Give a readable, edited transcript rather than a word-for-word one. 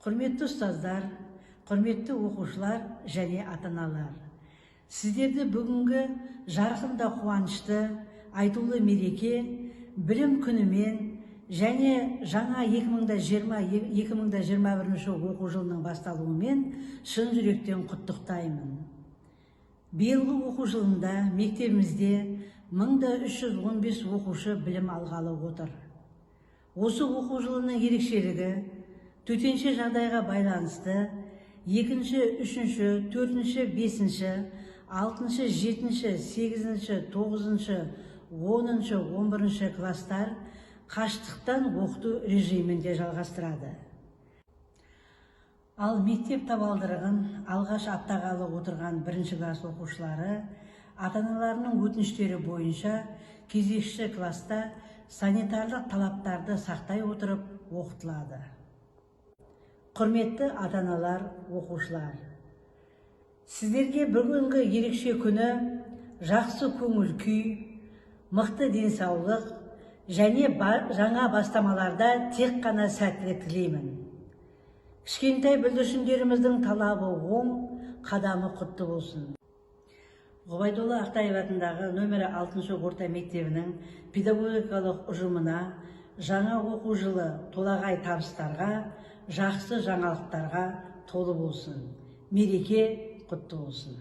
Құрметті ұстаздар, құрметті оқушылар және ата-аналар. Сіздерді бүгінгі жарқында қуанышты, айтулы мереке, білім күнімен және жаңа 2020-2021 оқу жылының басталуымен шын жүректен құттықтаймын. Биылғы оқу жылында мектебімізде 1315 оқушы білім алғалы отыр. Осы оқу жылының ерекшелігі төтенше жағдайға байланысты 2-ші, 3-ші, 4-ші, 5-ші, 6-ші, 7-ші, 8-ші, 9-ші, 10-ші, 11-ші кластар қашықтықтан оқыту режимінде жалғастырады. Ал мектеп табалдырығын алғаш аттағалы отырған 1-ші класс оқушылары ата-аналарының өтініштері бойынша кезекші класста санитарлық талаптарды сақтай отырып оқытылады. Құрметті ата-аналар, оқушылар, сіздерге бүгінгі ерекше күні жақсы көңіл күй, мықты денсаулық және жаңа бастамаларда тек қана сәттілік тілеймін. Кішкентай бүлдіршіндеріміздің талабы оң, қадамы құтты болсын. Ғұбайдолла Ақтаев атындағы нөмірі 6-шы орта мектебінің педагогикалық ұжымына жаңа оқу жылы толағай табыстарға, жақсы жаңалықтарға толы болсын. Мереке құтты болсын.